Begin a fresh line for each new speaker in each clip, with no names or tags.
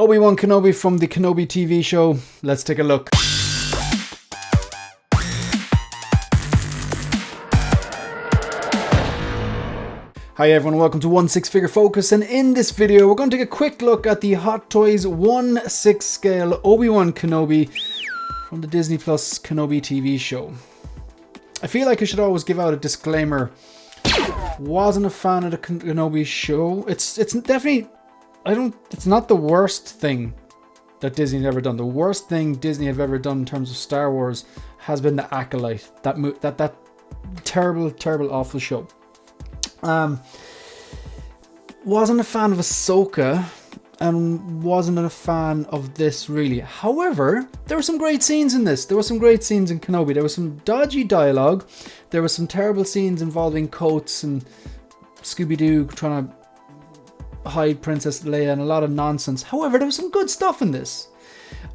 Obi-Wan Kenobi from the Kenobi TV show. Let's take a look. Hi everyone, welcome to 1/6 Figure Focus, and in this video we're going to take a quick look at the HotToys 1/6 scale Obi-Wan Kenobi from the Disney Plus Kenobi TV show. I feel like I should always give out a disclaimer. Wasn't a fan of the Kenobi show. It's definitely, it's not the worst thing that Disney's ever done. The worst thing Disney have ever done in terms of Star Wars has been the Acolyte. That terrible awful show. Wasn't a fan of Ahsoka and wasn't a fan of this really. However, there were some great scenes in this. There were some great scenes in Kenobi. There was some dodgy dialogue. There were some terrible scenes involving Coates and Scooby-Doo trying to hide Princess Leia and a lot of nonsense. However, there was some good stuff in this.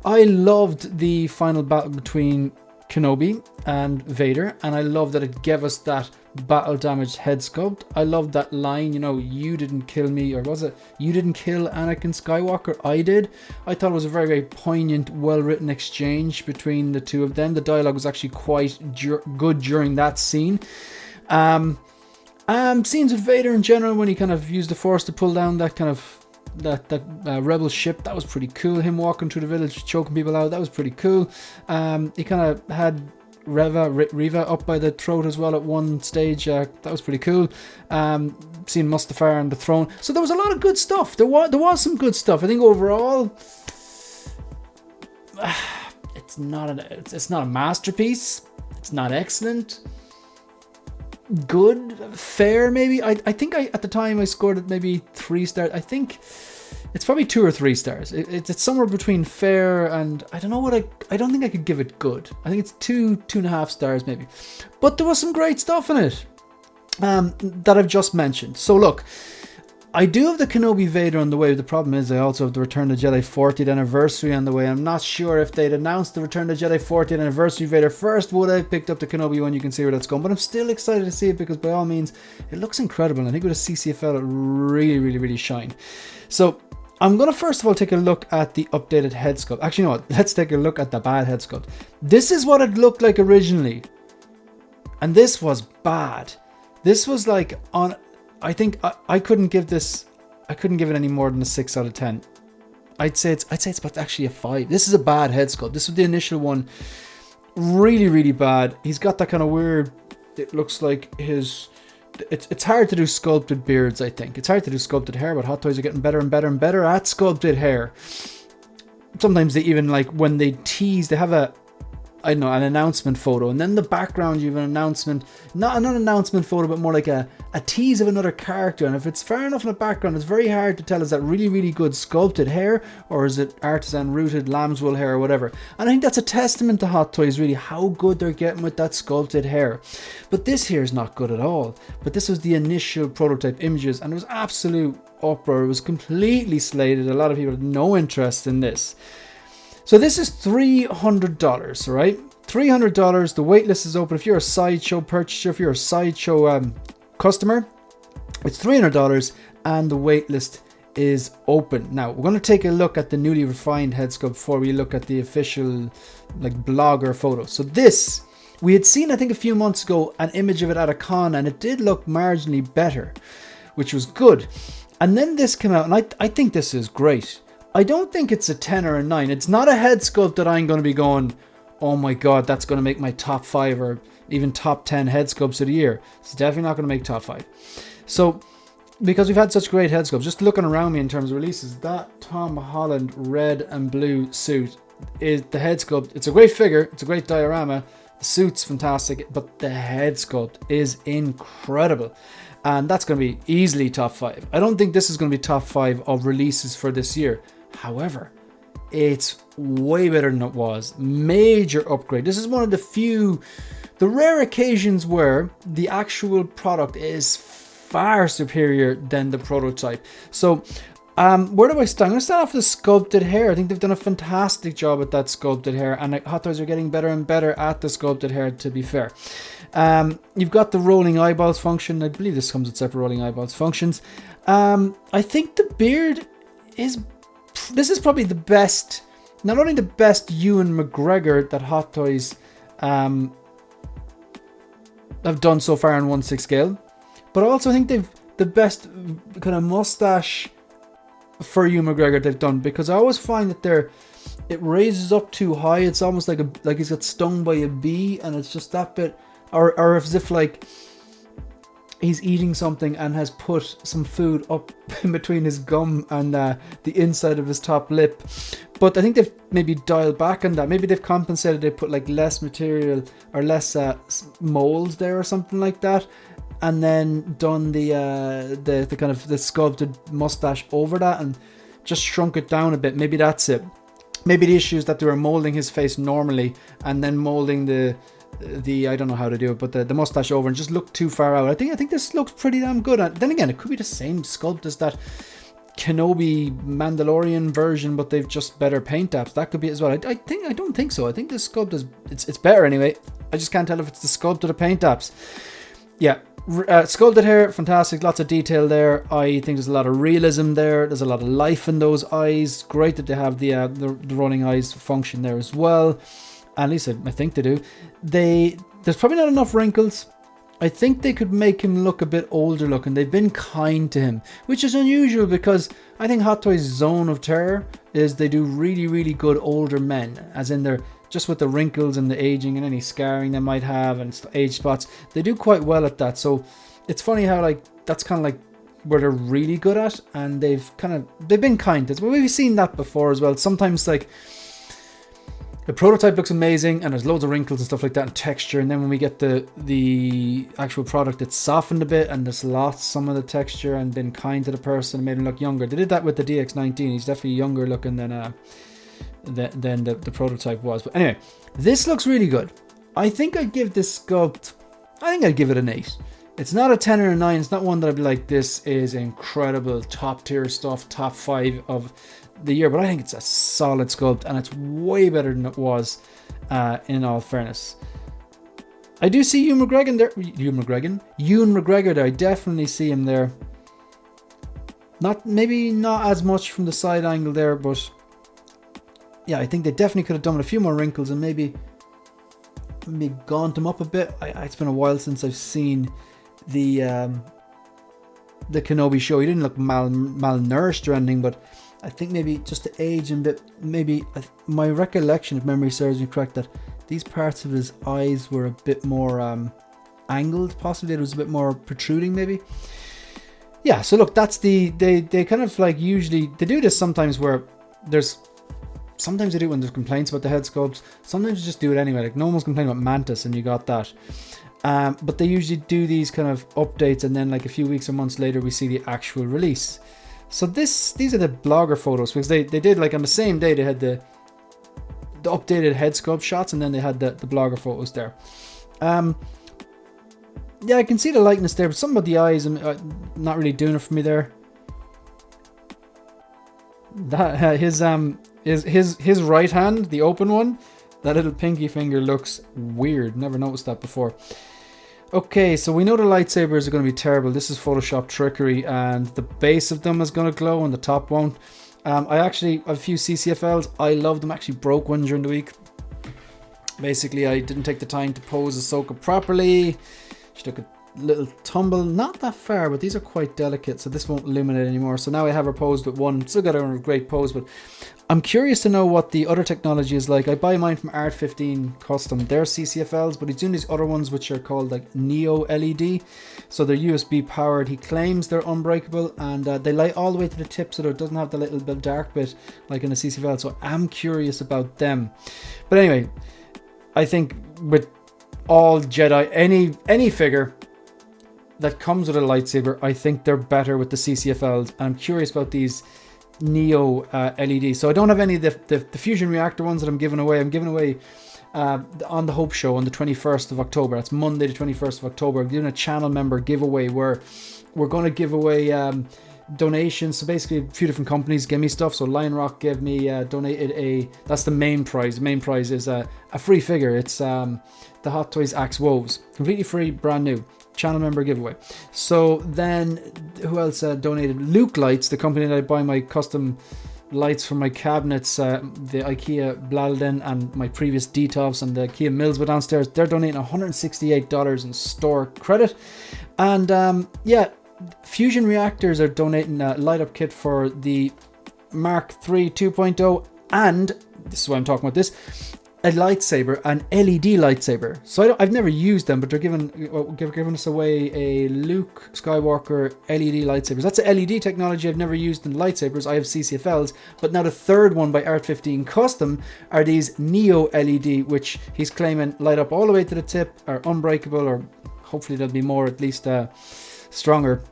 I loved the final battle between Kenobi and Vader, and I love that it gave us that battle damaged head sculpt. I love that line, you know, you didn't kill me, or was it you didn't kill Anakin Skywalker, I did. I thought it was a very, very poignant, well written exchange between the two of them. The dialogue was actually quite good during that scene. Scenes with Vader in general, when he kind of used the Force to pull down that kind of that rebel ship, that was pretty cool. Him walking through the village choking people out, that was pretty cool. He kind of had Reva up by the throat as well at one stage. That was pretty cool. Seeing Mustafar on the throne, so there was a lot of good stuff. There was some good stuff. I think overall it's not a masterpiece. It's not excellent. Good, fair, maybe. I think at the time I scored it maybe 3 stars. I think it's probably 2 or 3 stars. It's somewhere between fair and I don't know what I don't think I could give it good. I think it's 2.5 stars maybe. But there was some great stuff in it that I've just mentioned. So look, I do have the Kenobi Vader on the way. The problem is I also have the Return of the Jedi 40th anniversary on the way. I'm not sure if they'd announced the Return of the Jedi 40th anniversary Vader first, would I have picked up the Kenobi one? You can see where that's going. But I'm still excited to see it because by all means, it looks incredible. And I think with a CCFL, it really shined. So I'm going to first of all take a look at the updated head sculpt. Actually, you know what? Let's take a look at the bad head sculpt. This is what it looked like originally. And this was bad. This was like on... I think I couldn't give it any more than a 6 out of 10. I'd say it's about actually a 5. This is a bad head sculpt. This was the initial one. Really bad. He's got that kind of weird, it looks like his... It's hard to do sculpted beards, I think. It's hard to do sculpted hair, but HotToys are getting better and better at sculpted hair. Sometimes they even, like, when they tease, they have an announcement photo, and then the background you have an announcement, not an announcement photo, but more like a tease of another character. And if it's far enough in the background, it's very hard to tell, is that really good sculpted hair, or is it artisan rooted lambswool hair or whatever. And I think that's a testament to HotToys, really, how good they're getting with that sculpted hair. But this here is not good at all. But this was the initial prototype images, and it was absolute uproar. It was completely slated. A lot of people had no interest in this. So this is $300, right? $300. The waitlist is open. If you're a Sideshow purchaser, if you're a Sideshow customer, it's $300 and the waitlist is open. Now we're going to take a look at the newly refined head sculpt before we look at the official blogger photo. So this, we had seen I think a few months ago an image of it at a con, and it did look marginally better, which was good. And then this came out, and I think this is great. I don't think it's a 10 or a 9. It's not a head sculpt that I'm going to be going, oh my god, that's going to make my top 5 or even top 10 head sculpts of the year. It's definitely not going to make top 5. So, because we've had such great head sculpts, just looking around me in terms of releases, that Tom Holland red and blue suit is the head sculpt. It's a great figure. It's a great diorama. The suit's fantastic, but the head sculpt is incredible. And that's going to be easily top 5. I don't think this is going to be top 5 of releases for this year. However, it's way better than it was. Major upgrade. This is one of the rare occasions where the actual product is far superior than the prototype. So where do I start? I'm going to start off with the sculpted hair. I think they've done a fantastic job with that sculpted hair, and HotToys are getting better and better at the sculpted hair, to be fair. You've got the rolling eyeballs function. I believe this comes with separate rolling eyeballs functions. I think the beard is this is probably the best, not only the best Ewan McGregor that Hot Toys have done so far in 1/6 scale, but I also think they've the best kind of mustache for Ewan McGregor they've done, because I always find that it raises up too high. It's almost like he's got stung by a bee, and it's just that bit, or as if like he's eating something and has put some food up in between his gum and the inside of his top lip. But I think they've maybe dialed back on that. Maybe they've compensated. They put like less material or less molds there or something like that, and then done the kind of the sculpted mustache over that and just shrunk it down a bit. Maybe that's it. Maybe the issue is that they were molding his face normally and then molding the I don't know how to do it, but the mustache over and just looked too far out. I think this looks pretty damn good. And then again, it could be the same sculpt as that Kenobi Mandalorian version, but they've just better paint apps. That could be as well. I don't think so. I think this sculpt is it's better anyway. I just can't tell if it's the sculpt or the paint apps. Yeah, sculpted hair, fantastic. Lots of detail there. I think there's a lot of realism there. There's a lot of life in those eyes. Great that they have the rolling eyes function there as well. At least I think they do. There's probably not enough wrinkles. I think they could make him look a bit older looking. They've been kind to him, which is unusual because I think Hot Toys' zone of terror is they do really, really good older men, as in they're just with the wrinkles and the aging and any scarring they might have and age spots. They do quite well at that. So it's funny how like that's kind of like where they're really good at, and they've been kind. We've seen that before as well. Sometimes like the prototype looks amazing and there's loads of wrinkles and stuff like that and texture, and then when we get the actual product, it's softened a bit and there's lost some of the texture and been kind to the person and made him look younger. They did that with the DX19. He's definitely younger looking than the prototype was. But anyway, this looks really good. I think I'd give this sculpt, I'd give it an 8. It's not a 10 or a 9. It's not one that I'd be like, this is incredible, top tier stuff, top 5 of the year, but I think it's a solid sculpt and it's way better than it was in all fairness. I do see Ewan McGregor there. I definitely see him there. Maybe not as much from the side angle there, but yeah, I think they definitely could have done a few more wrinkles and maybe gaunt him up a bit. It's been a while since I've seen the Kenobi show. He didn't look malnourished or anything, but I think maybe just to age him a bit, maybe my recollection, if memory serves me correct, that these parts of his eyes were a bit more angled, possibly it was a bit more protruding maybe. Yeah, so look, that's they kind of like, usually they do this sometimes where sometimes they do when there's complaints about the head sculpts, sometimes you just do it anyway. Like no one was complaining about Mantis and you got that. But they usually do these kind of updates and then like a few weeks or months later we see the actual release. So these are the blogger photos, because they did like on the same day they had the updated head sculpt shots and then they had the blogger photos there. Yeah, I can see the likeness there, but something about the eyes not really doing it for me there. That his right hand, the open one, that little pinky finger looks weird. Never noticed that before. Okay, so we know the lightsabers are going to be terrible. This is Photoshop trickery, and the base of them is going to glow and the top won't. I actually have a few CCFLs. I love them. Actually broke one during the week. Basically, I didn't take the time to pose Ahsoka properly. She took a little tumble, not that far, but these are quite delicate, so this won't illuminate anymore. So now I have her posed with one. Still got her in a great pose, but I'm curious to know what the other technology is like. I buy mine from Art 15 Custom. They're CCFLs, but he's doing these other ones which are called like Neo LED. So they're USB powered. He claims they're unbreakable, and they light all the way to the tip, so it doesn't have the little bit dark bit like in a CCFL. So I'm curious about them. But anyway, I think with all Jedi, any figure that comes with a lightsaber, I think they're better with the CCFLs. And I'm curious about these Neo LED. So I don't have any of the fusion reactor ones that I'm giving away. I'm giving away on the Hope Show on the 21st of October. That's Monday the 21st of October. I'm doing a channel member giveaway where we're going to give away donations. So basically a few different companies give me stuff. So Lion Rock gave me donated that's the main prize. The main prize is a free figure. It's the Hot Toys Axe Woves, completely free, brand new. Channel member giveaway. So then who else donated? Luke Lights, the company that I buy my custom lights from my cabinets, the IKEA Blalden and my previous Detolfs and the IKEA Millswood downstairs. They're donating $168 in store credit. And yeah, Fusion Reactors are donating a light up kit for the Mark III 2.0, and this is why I'm talking about this, a lightsaber, an LED lightsaber. So I've never used them, but they're giving us away a Luke Skywalker LED lightsabers. That's a LED technology I've never used in lightsabers. I have CCFLs, but now the third one by Art15 Custom are these Neo LED, which he's claiming light up all the way to the tip, are unbreakable, or hopefully they'll be more, at least stronger.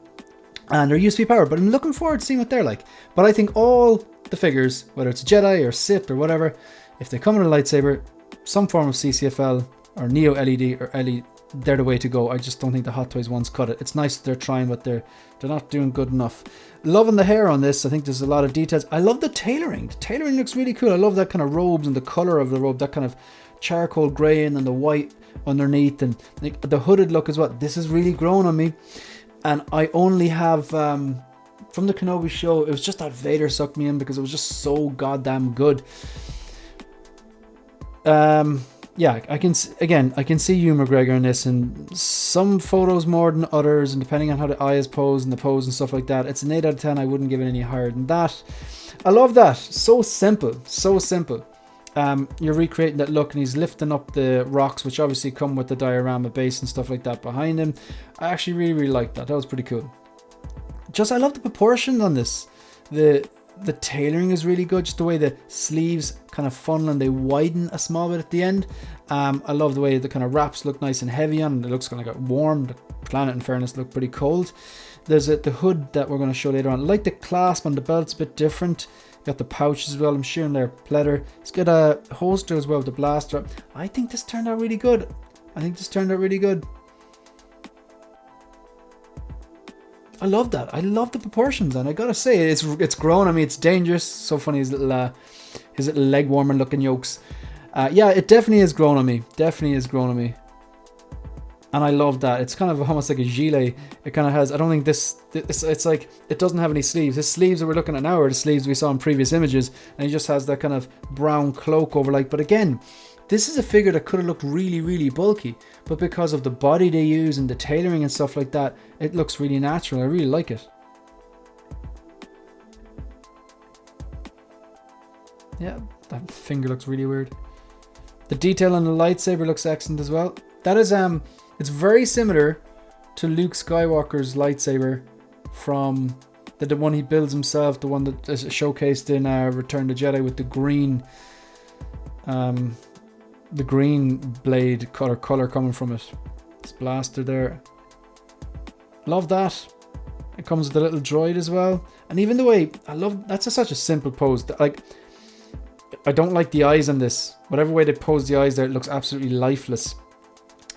And they're USB powered, but I'm looking forward to seeing what they're like. But I think all the figures, whether it's Jedi or Sith or whatever, if they come in a lightsaber, some form of CCFL or Neo LED or LED, they're the way to go. I just don't think the Hot Toys ones cut it. It's nice that they're trying, but they're not doing good enough. Loving the hair on this. I think there's a lot of details. I love the tailoring. The tailoring looks really cool. I love that kind of robes and the color of the robe, that kind of charcoal grey and then the white underneath, and like the hooded look as well. This is really grown on me. And I only have, from the Kenobi show, it was just that Vader sucked me in because it was just so goddamn good. Yeah, I can see Ewan McGregor in this, and some photos more than others, and depending on how the eye is posed and the pose and stuff like that, it's an 8 out of 10. I wouldn't give it any higher than that. I love that. So simple, so simple. You're recreating that look, and he's lifting up the rocks, which obviously come with the diorama base and stuff like that behind him. I actually really like that. That was pretty cool. Just, I love the proportions on this. The tailoring is really good, just the way the sleeves kind of funnel and they widen a small bit at the end. I love the way the kind of wraps look nice and heavy on it. It looks kind of like warm. The planet, in fairness, looked pretty cold. There's the hood that we're going to show later on. I like the clasp on the belt's a bit different. Got the pouches as well. I'm sure they're pleather. It's got a holster as well with the blaster. I think this turned out really good. I love that. I love the proportions, and I gotta say, it's grown on me. It's dangerous. So funny, his little leg warmer looking yokes. Yeah, it definitely has grown on me. And I love that. It's kind of almost like a gilet. It kind of has, I don't think it's like, it doesn't have any sleeves. His sleeves that we're looking at now are the sleeves we saw in previous images. And he just has that kind of brown cloak over, like, but again, this is a figure that could have looked really, really bulky. But because of the body they use and the tailoring and stuff like that, it looks really natural. I really like it. Yeah, that finger looks really weird. The detail on the lightsaber looks excellent as well. That is, it's very similar to Luke Skywalker's lightsaber from the one he builds himself, the one that is showcased in Return of the Jedi with the green blade color coming from it. This blaster there. Love that. It comes with a little droid as well. And even the way, that's such a simple pose. Like, I don't like the eyes on this. Whatever way they pose the eyes there, it looks absolutely lifeless.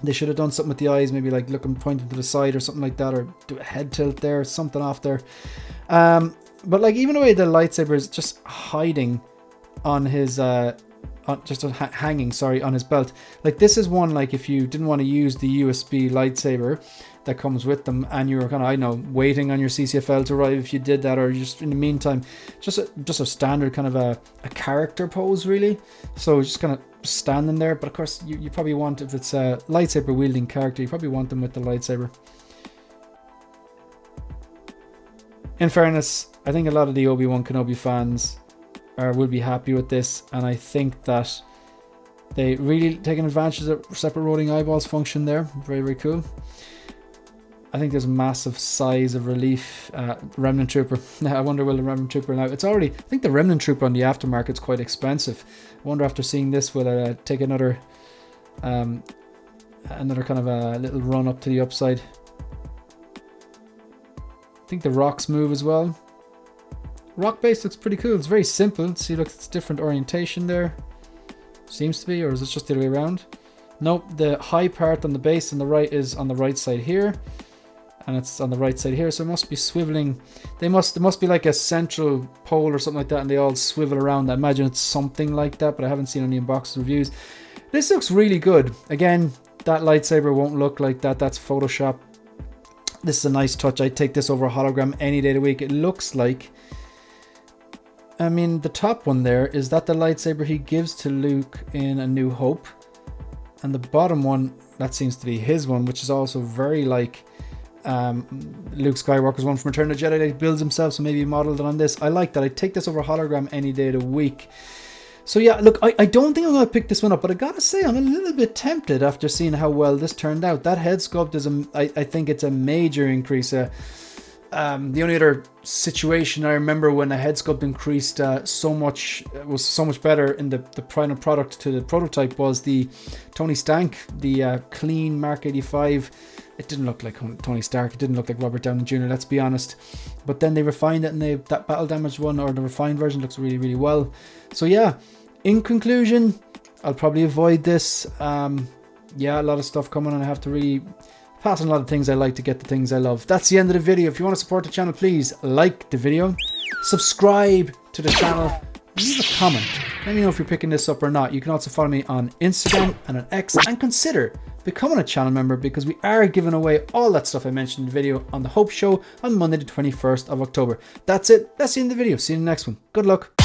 They should have done something with the eyes, maybe like pointing to the side or something like that, or do a head tilt there, something off there. But like, even the way the lightsaber is just hiding on his hanging on his belt. Like, this is one, like, if you didn't want to use the USB lightsaber that comes with them, and you were kind of, I don't know, waiting on your CCFL to arrive, if you did that, or just in the meantime, just a standard kind of a character pose, really. So just kind of standing there. But of course, you probably want, if it's a lightsaber wielding character, you probably want them with the lightsaber. In fairness, I think a lot of the Obi-Wan Kenobi fans will be happy with this, and I think that they really taken advantage of the separate rolling eyeballs function there. Very, very cool. I think there's a massive size of relief. Remnant Trooper. I wonder, will the Remnant Trooper now? It's already, I think the Remnant Trooper on the aftermarket's quite expensive. I wonder, after seeing this, will I take another kind of a little run up to the upside. I think the rocks move as well. Rock base looks pretty cool. It's very simple. See, look, it's different orientation there. Seems to be, or is it just the other way around? Nope, the high part on the base on the right is on the right side here. And it's on the right side here, so it must be swiveling. There must be like a central pole or something like that, and they all swivel around. I imagine it's something like that, but I haven't seen any unboxed reviews. This looks really good. Again, that lightsaber won't look like that. That's Photoshop. This is a nice touch. I'd take this over a hologram any day of the week. It looks like I mean, the top one there, is that the lightsaber he gives to Luke in A New Hope? And the bottom one, that seems to be his one, which is also very like Luke Skywalker's one from Return of the Jedi that he builds himself, so maybe he modeled it on this. I like that. I'd take this over hologram any day of the week. So yeah, look, I don't think I'm going to pick this one up, but I gotta say, I'm a little bit tempted after seeing how well this turned out. That head sculpt is, I think it's a major increase. The only other situation I remember when a head sculpt increased so much, was so much better in the final product to the prototype, was the Tony Stank, the clean Mark 85. It didn't look like Tony Stark, it didn't look like Robert Downey Jr., let's be honest. But then they refined it, and that battle damage one, or the refined version, looks really, really well. So yeah, in conclusion, I'll probably avoid this. Yeah, a lot of stuff coming, and I have to really pass on a lot of things I like to get the things I love. That's the end of the video. If you want to support the channel, please like the video, subscribe to the channel, leave a comment. Let me know if you're picking this up or not. You can also follow me on Instagram and on X, and consider becoming a channel member, because we are giving away all that stuff I mentioned in the video on the Hope Show on Monday the 21st of October. That's it. That's the end of the video. See you in the next one. Good luck.